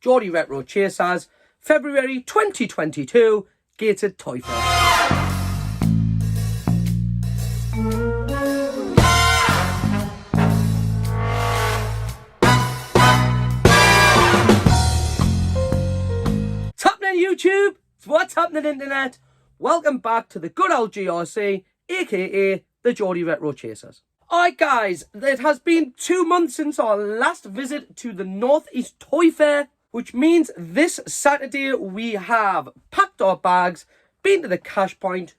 Geordie Retro Chasers, February 2022, Gateshead Toy Fair. What's happening, YouTube? What's happening, Internet? Welcome back to the good old GRC, aka the Geordie Retro Chasers. Alright guys, it has been 2 months since our last visit to the North East Toy Fair, which means this Saturday we have packed our bags, been to the cash point,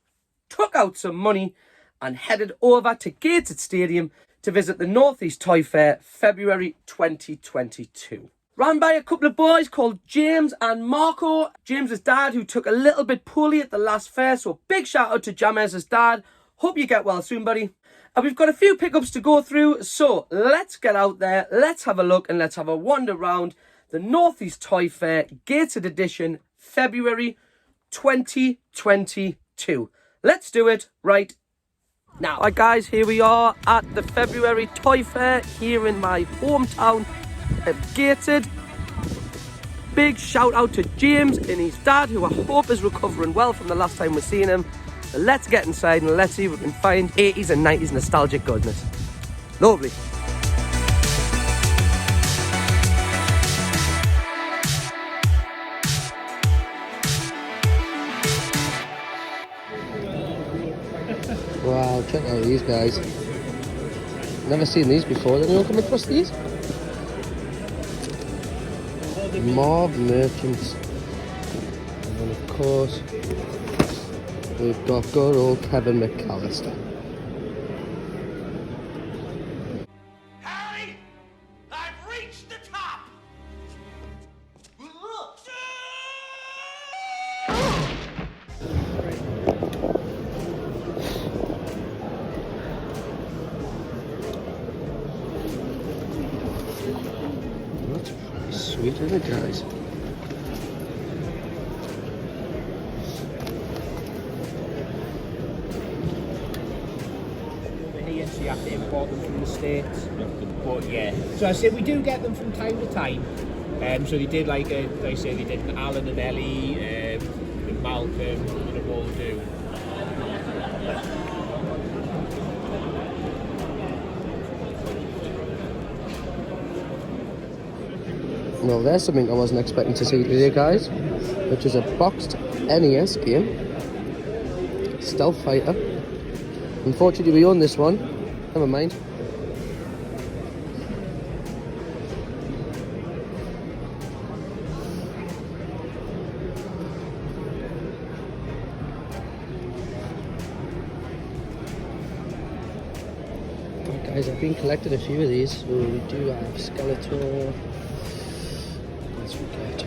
took out some money and headed over to Gateshead Stadium to visit the North East Toy Fair February 2022. Ran by a couple of boys called James and Marco. James's dad, who took a little bit poorly at the last fair, so big shout out to James's dad. Hope you get well soon, buddy. And we've got a few pickups to go through, so let's get out there, let's have a look and let's have a wander around the North East Toy Fair Gateshead Edition February 2022. Let's do it right now. Alright guys, here we are at the February Toy Fair here in my hometown of Gateshead. Big shout out to James and his dad, who I hope is recovering well from the last time we've seen him. So let's get inside and let's see if we can find 80s and 90s nostalgic goodness. Lovely. Wow, check out these guys. Never seen these before. Did anyone come across these? Mob merchants. And of course, we've got good old Kevin McAllister. Harry, I've reached the top. Look. That's pretty sweet, isn't it, guys? So you have to import them from the States. But yeah, so I say we do get them from time to time. So they did like they say they did an Alan and Ellie, and Malcolm, and a all do. Well, there's something I wasn't expecting to see today, guys, which is a boxed NES game, Stealth Fighter. Unfortunately, we own this one. Never mind. Right, guys, I've been collecting a few of these. So we do have Skeletor. Let's forget.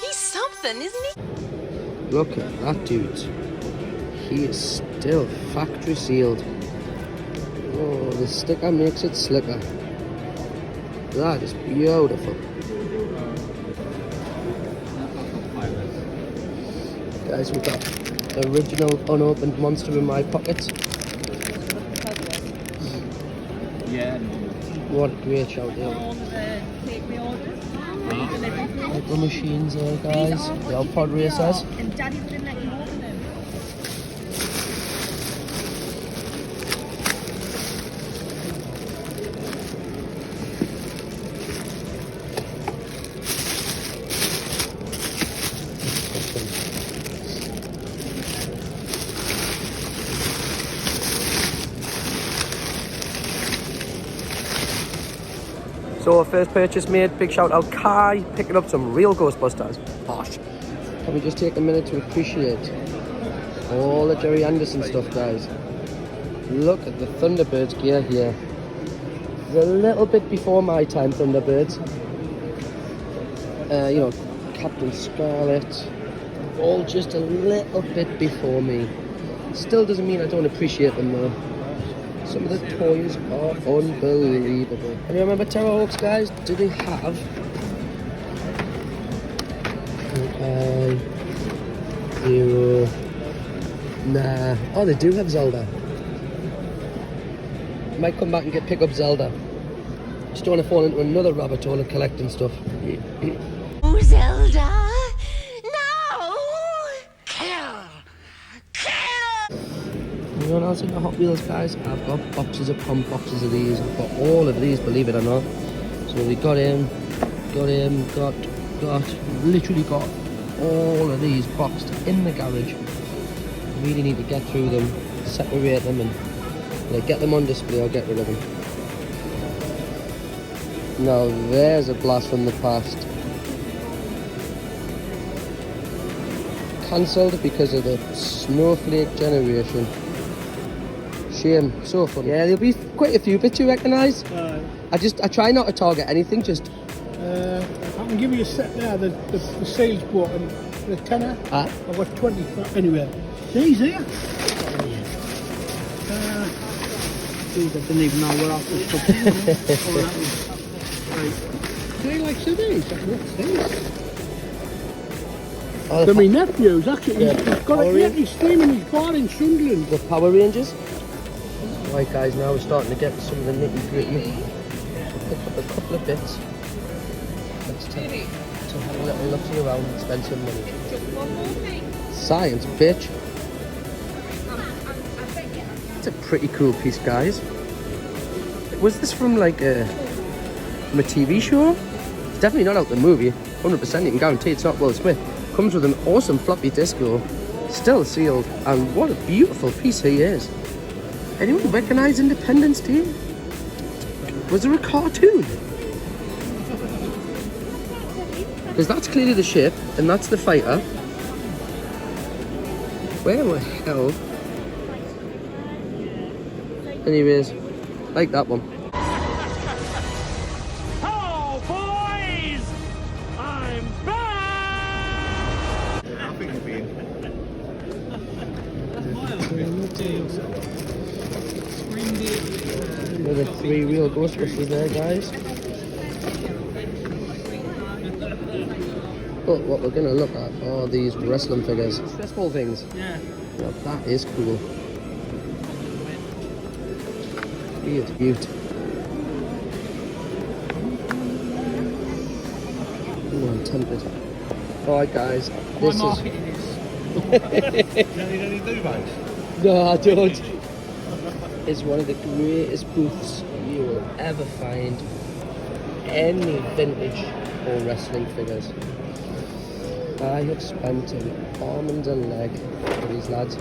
He's something, isn't he? Look at that dude. He is still factory sealed. Oh, the sticker makes it slicker. That is beautiful. Guys, we've got the original unopened monster in my pocket. Yeah. What a great shout there. Little machines there, guys. The old pod racers. And Daddy wouldn't let you open them. So first purchase made, big shout out Kai, picking up some real Ghostbusters. Posh. Can we just take a minute to appreciate all the Jerry Anderson stuff, guys? Look at the Thunderbirds gear here. It's a little bit before my time, Thunderbirds. You know, Captain Scarlet, all just a little bit before me. Still doesn't mean I don't appreciate them though. Some of the toys are unbelievable. And you remember Terror Hawks, guys? Do they have... Okay. Zero. Nah. Oh, they do have Zelda. Might come back and pick up Zelda. Just don't want to fall into another rabbit hole of collecting stuff. Oh, Zelda! No! Kill! Anyone else into Hot Wheels, guys? I've got boxes upon boxes of these. I've got all of these, believe it or not. So we got literally got all of these boxed in the garage. Really need to get through them, separate them, and get them on display or get rid of them. Now there's a blast from the past. Cancelled because of the snowflake generation. Shame, so funny. Yeah, there'll be quite a few bits you recognise. I try not to target anything, just... I can give you a set there, the sales book and the tenner. I've got 20 anyway. These here. These I didn't even know what else was put. Do you like CDs? What's these? They're my nephews, actually. Yeah. He's got he's steaming his bar in Sunderland. The Power Rangers. Right, guys, now we're starting to get some of the nitty gritty. Pick up a couple of bits. Let's take to have a little look around and spend some money. Science, bitch. It's a pretty cool piece, guys. Was this from like a TV show? It's definitely not out the movie. 100%, you can guarantee it's not Will Smith. Comes with an awesome floppy disk though, still sealed, and what a beautiful piece he is. Anyone recognise Independence Day? Was there a cartoon? Because that's clearly the ship, and that's the fighter. Where the hell? Anyways, like that one. Oh, boys! I'm back! I think it'd be Another 3-wheel Ghostbusters there, guys. But what we're going to look at are these wrestling figures. Stressful things. Yeah. Well, that is cool. It's cute. Oh, I'm tempted. Alright, guys. This is... No, I don't. It's one of the greatest booths you will ever find. Any vintage or wrestling figures. I have spent an arm and a leg for these lads.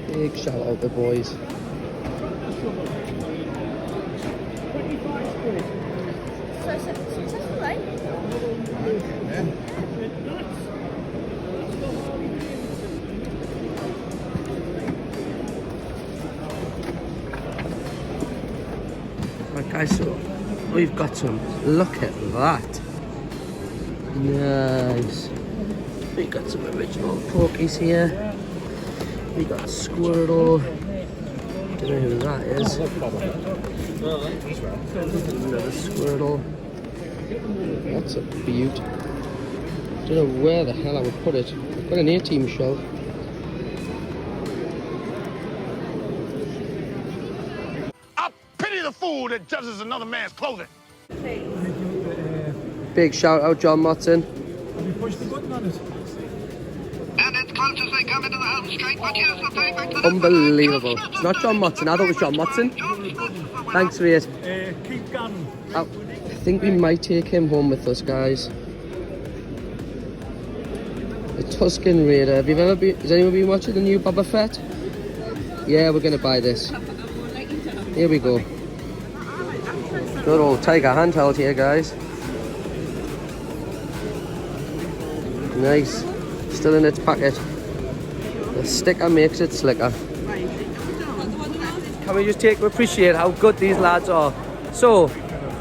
Big shout out to the boys. Successful, right? Right, guys, so we've got some. Look at that. Nice. We got some original Porkies here. We got Squirtle. Don't know who that is. Another Squirtle. That's a beaut. Don't know where the hell I would put it. I've got an A-team shelf. I pity the fool that judges another man's clothing. Big shout out, John Motton. Have you pushed the button on it? And it's close as they come into the home straight, but here's the payback to the Unbelievable. It's not John Motton. I thought it was John Motton. Thanks for it. Keep going. I think we might take him home with us, guys. The Tuscan Raider. Have you ever been? Has anyone been watching the new Boba Fett? Yeah, we're gonna buy this. Here we go. Good old Tiger handheld here, guys. Nice. Still in its packet. The sticker makes it slicker. Can we just take to appreciate how good these lads are? So,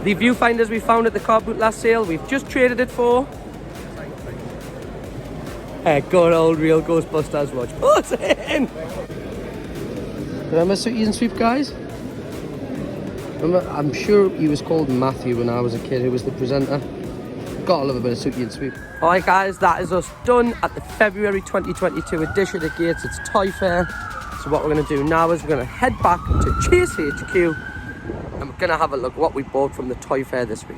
the viewfinders we found at the car boot last sale, we've just traded it for a good old real Ghostbusters watch. Put it in! Remember Sooty and Sweep, guys? Remember, I'm sure he was called Matthew when I was a kid, who was the presenter. Gotta love a bit of Sooty and Sweep. Alright guys, that is us done at the February 2022 edition of Gateshead Toy Fair. So what we're going to do now is we're going to head back to Chase HQ and we're going to have a look at what we bought from the Toy Fair this week.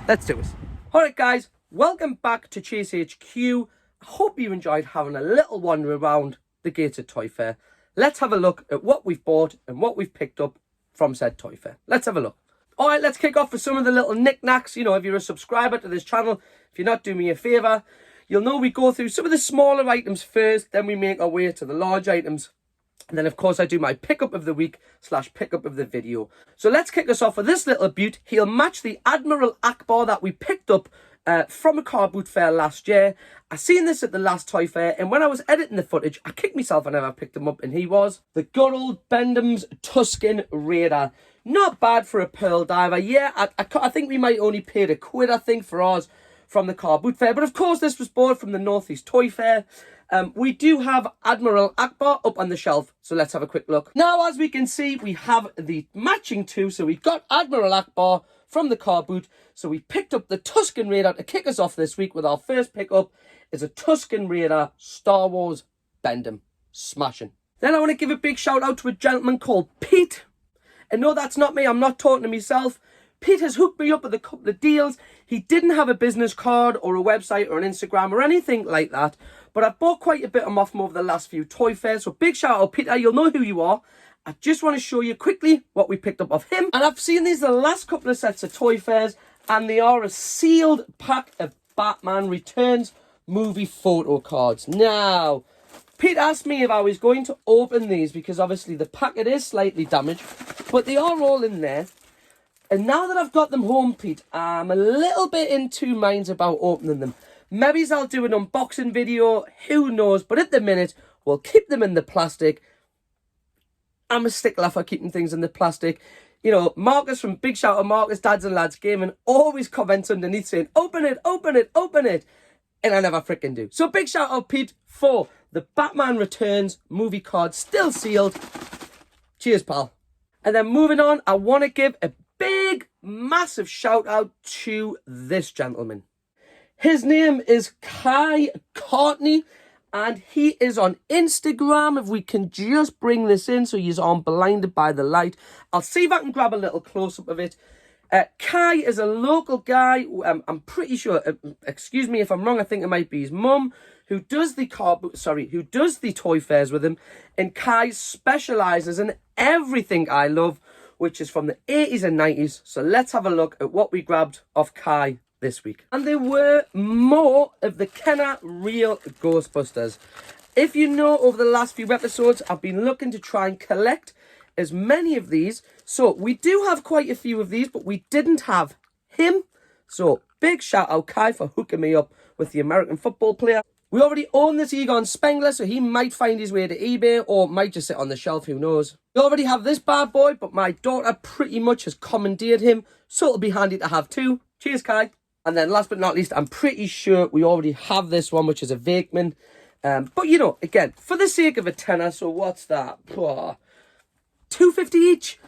Let's do it. Alright guys, welcome back to Chase HQ. I hope you enjoyed having a little wander around the Gateshead Toy Fair. Let's have a look at what we've bought and what we've picked up from said Toy Fair. Let's have a look. Alright, let's kick off with some of the little knickknacks. You know, if you're a subscriber to this channel, if you're not doing me a favour, you'll know we go through some of the smaller items first, then we make our way to the large items. And then, of course, I do my pickup of the week / pickup of the video. So let's kick us off with this little beaut. He'll match the Admiral Akbar that we picked up from a car boot fair last year. I seen this at the last Toy Fair, and when I was editing the footage, I kicked myself whenever I picked him up, and he was the good old Bendham's Tuscan Raider. Not bad for a pearl diver. Yeah, I think we might only paid £1, I think, for ours from the car boot fair. But of course, this was bought from the Northeast Toy Fair. We do have Admiral Akbar up on the shelf, so let's have a quick look. Now, as we can see, we have the matching two. So we got Admiral Akbar from the car boot. So we picked up the Tuscan Raider to kick us off this week with our first pickup. Is a Tuscan Raider Star Wars Bendham. Smashing. Then I want to give a big shout out to a gentleman called Pete. And no, that's not me. I'm not talking to myself. Pete has hooked me up with a couple of deals. He didn't have a business card or a website or an Instagram or anything like that. But I've bought quite a bit of off him over the last few Toy Fairs. So big shout out, Peter. You'll know who you are. I just want to show you quickly what we picked up off him. And I've seen these the last couple of sets of Toy Fairs. And they are a sealed pack of Batman Returns movie photo cards. Now, Pete asked me if I was going to open these because obviously the packet is slightly damaged. But they are all in there. And now that I've got them home, Pete, I'm a little bit in two minds about opening them. Maybe I'll do an unboxing video, who knows. But at the minute, we'll keep them in the plastic. I'm a stickler for keeping things in the plastic. You know, Marcus from Big Shout out Marcus, Dads and Lads Gaming, always comments underneath saying, open it, open it, open it. And I never freaking do. So big shout out, Pete, for the Batman Returns movie card, still sealed. Cheers, pal. And then moving on, I want to give a big, massive shout out to this gentleman. His name is Kai Courtney, and he is on Instagram. If we can just bring this in so he's on Blinded by the Light. I'll see if I can grab a little close-up of it. Kai is a local guy. I'm pretty sure, excuse me if I'm wrong, I think it might be his mum, who does the who does the Toy Fairs with him. And Kai specialises in everything I love, which is from the 80s and 90s. So let's have a look at what we grabbed off Kai this week. And there were more of the Kenner Real Ghostbusters. If you know, over the last few episodes, I've been looking to try and collect as many of these. So we do have quite a few of these, but we didn't have him. So big shout out, Kai, for hooking me up with the American football player. We already own this Egon Spengler, so he might find his way to eBay or might just sit on the shelf, who knows. We already have this bad boy, but my daughter pretty much has commandeered him, so it'll be handy to have too. Cheers, Kai. And then last but not least, I'm pretty sure we already have this one, which is a Vakeman. But, you know, again, for the sake of a tenner, so what's that? $2.50 each.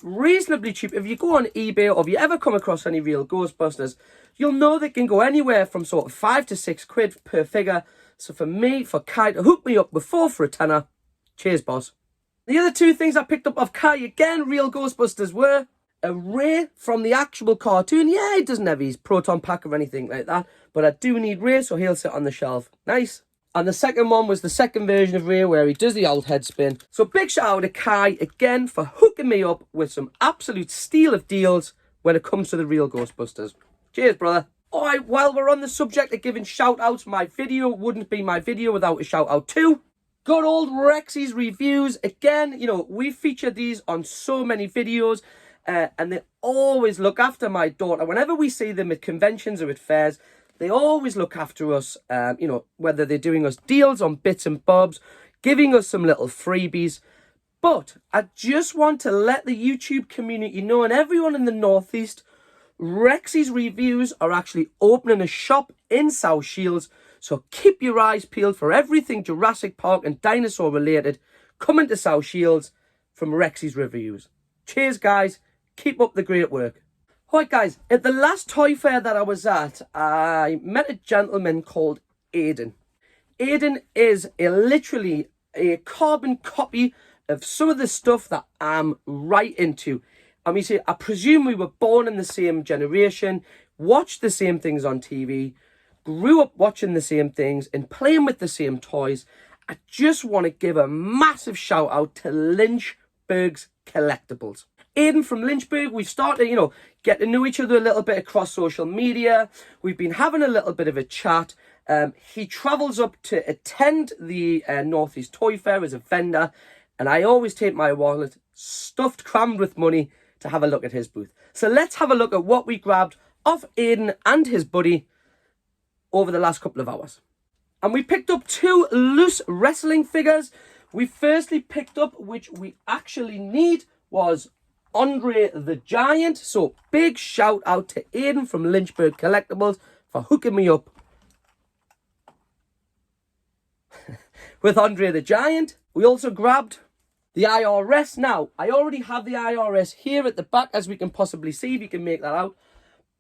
Reasonably cheap. If you go on eBay or if you ever come across any real Ghostbusters, you'll know they can go anywhere from sort of £5 to £6 per figure. So for me, for Kai to hook me up with 4 for a tenner, cheers, boss. The other two things I picked up off Kai, again, real Ghostbusters, were a Ray from the actual cartoon. Yeah, he doesn't have his proton pack or anything like that, but I do need Ray, so he'll sit on the shelf. Nice. And the second one was the second version of Ray where he does the old head spin. So big shout out to Kai again for hooking me up with some absolute steal of deals when it comes to the real Ghostbusters. Cheers, brother. Alright, while we're on the subject of giving shout outs, my video wouldn't be my video without a shout out too. Good old Rexy's reviews. Again, you know, we feature these on so many videos. And they always look after my daughter. Whenever we see them at conventions or at fairs, they always look after us, you know, whether they're doing us deals on bits and bobs, giving us some little freebies. But I just want to let the YouTube community know, and everyone in the Northeast, Rexy's Reviews are actually opening a shop in South Shields. So keep your eyes peeled for everything Jurassic Park and dinosaur related coming to South Shields from Rexy's Reviews. Cheers, guys. Keep up the great work. Alright, guys, at the last toy fair that I was at, I met a gentleman called Aidan. Aidan is literally a carbon copy of some of the stuff that I'm right into. I mean, I presume we were born in the same generation, watched the same things on TV, grew up watching the same things and playing with the same toys. I just want to give a massive shout out to Lynchburg's Collectibles. Aidan from Lynchburg, we've started, get to know each other a little bit across social media. We've been having a little bit of a chat. He travels up to attend the Northeast Toy Fair as a vendor, and I always take my wallet stuffed, crammed with money to have a look at his booth. So let's have a look at what we grabbed off Aidan and his buddy over the last couple of hours. And we picked up 2 loose wrestling figures. We firstly picked up, which we actually need, was Andre the Giant. So big shout out to Aidan from Lynchburg Collectibles for hooking me up with Andre the Giant. We also grabbed the IRS. Now, I already have the IRS here at the back, as we can possibly see, if you can make that out.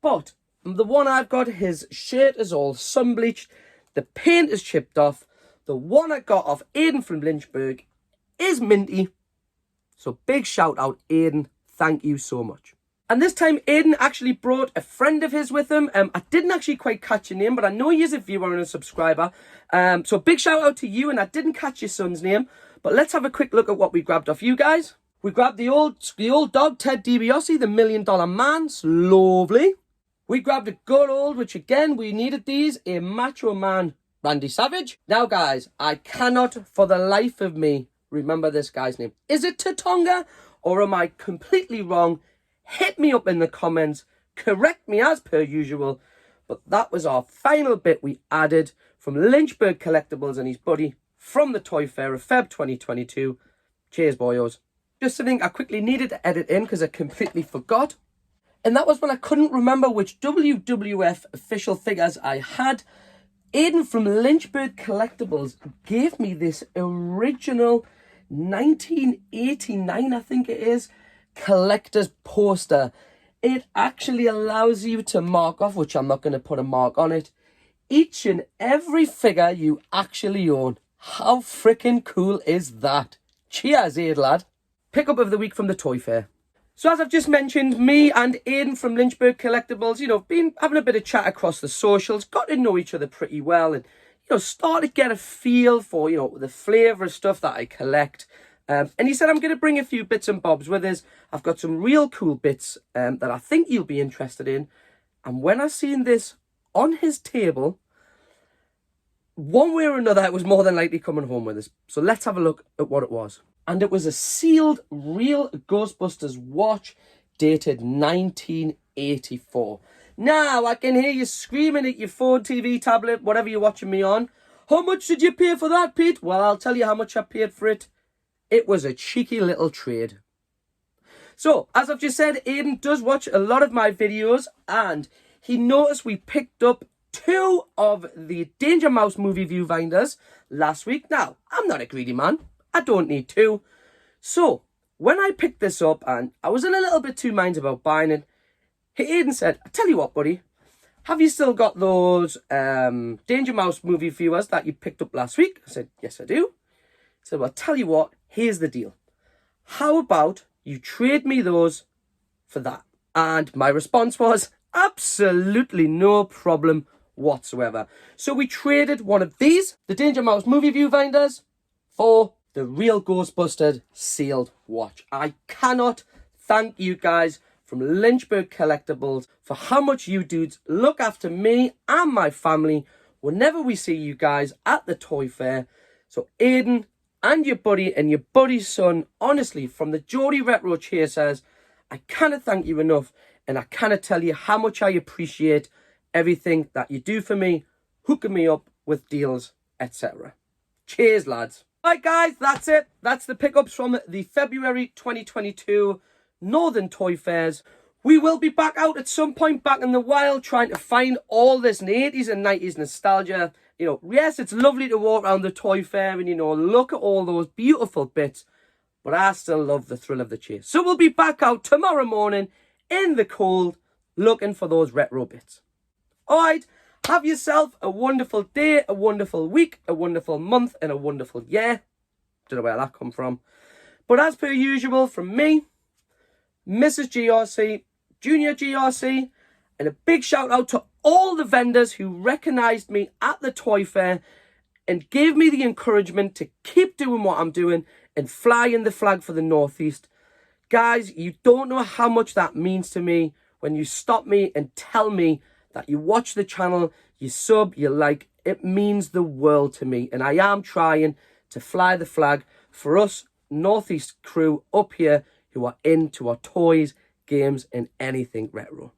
But the one I've got, his shirt is all sun-bleached. The paint is chipped off. The one I got off Aidan from Lynchburg is minty. So big shout out, Aidan. Thank you so much. And this time, Aidan actually brought a friend of his with him. I didn't actually quite catch your name, but I know he is a viewer and a subscriber. So big shout out to you, and I didn't catch your son's name. But let's have a quick look at what we grabbed off you guys. We grabbed the old dog, Ted DiBiase, the $1 Million Man. It's lovely. We grabbed a good old, which again, we needed these, a Macho Man, Randy Savage. Now, guys, I cannot for the life of me remember this guy's name. Is it Tatonga, or am I completely wrong? Hit me up in the comments, correct me as per usual. But that was our final bit we added from Lynchburg Collectibles and his buddy from the Toy Fair of Feb 2022. Cheers, boyos. Just something I quickly needed to edit in because I completely forgot. And that was when I couldn't remember which WWF official figures I had. Aidan from Lynchburg Collectibles gave me this original 1989, I think it is, collector's poster. It actually allows you to mark off, which I'm not going to put a mark on it, each and every figure you actually own. How freaking cool is that? Cheers, Aid lad. Pickup of the week from the Toy Fair. So as I've just mentioned, me and Aidan from Lynchburg Collectibles, been having a bit of chat across the socials, got to know each other pretty well, and, started to get a feel for, the flavour of stuff that I collect. And he said, I'm going to bring a few bits and bobs with us. I've got some real cool bits that I think you'll be interested in. And when I seen this on his table, one way or another, it was more than likely coming home with us. So let's have a look at what it was. And it was a sealed, real Ghostbusters watch dated 1984. Now, I can hear you screaming at your phone, TV, tablet, whatever you're watching me on. How much did you pay for that, Pete? Well, I'll tell you how much I paid for it. It was a cheeky little trade. So, as I've just said, Aidan does watch a lot of my videos, and he noticed we picked up 2 of the Danger Mouse movie viewfinders last week. Now, I'm not a greedy man. I don't need 2. So, when I picked this up, and I was in a little bit 2 minds about buying it, Aidan said, I tell you what, buddy, have you still got those Danger Mouse movie viewers that you picked up last week? I said, yes, I do. He said, well, tell you what, here's the deal. How about you trade me those for that? And my response was, absolutely no problem whatsoever. So we traded one of these, the Danger Mouse movie viewfinders, for the real Ghostbusters sealed watch. I cannot thank you guys from Lynchburg Collectibles for how much you dudes look after me and my family whenever we see you guys at the Toy Fair. So Aidan and your buddy and your buddy's son, honestly, from the Geordie Retro Chasers, I cannot thank you enough, and I cannot tell you how much I appreciate everything that you do for me, hooking me up with deals, etc. Cheers, lads. Right, guys, that's it. That's the pickups from the February 2022 Northern Toy Fairs. We will be back out at some point back in the wild trying to find all this 80s and 90s nostalgia You know, yes, it's lovely to walk around the toy fair and, you know, look at all those beautiful bits, but I still love the thrill of the chase. So we'll be back out tomorrow morning in the cold looking for those retro bits. All right, have yourself a wonderful day, a wonderful week, a wonderful month, and a wonderful year. Don't know where that come from. But as per usual, from me, Mrs. GRC, Junior GRC, and a big shout out to all the vendors who recognised me at the toy fair and gave me the encouragement to keep doing what I'm doing and flying the flag for the Northeast. Guys, you don't know how much that means to me when you stop me and tell me that you watch the channel, you sub, you like. It means the world to me. And I am trying to fly the flag for us Northeast crew up here who are into our toys, games, and anything retro.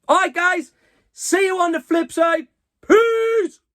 All right, guys. See you on the flip side.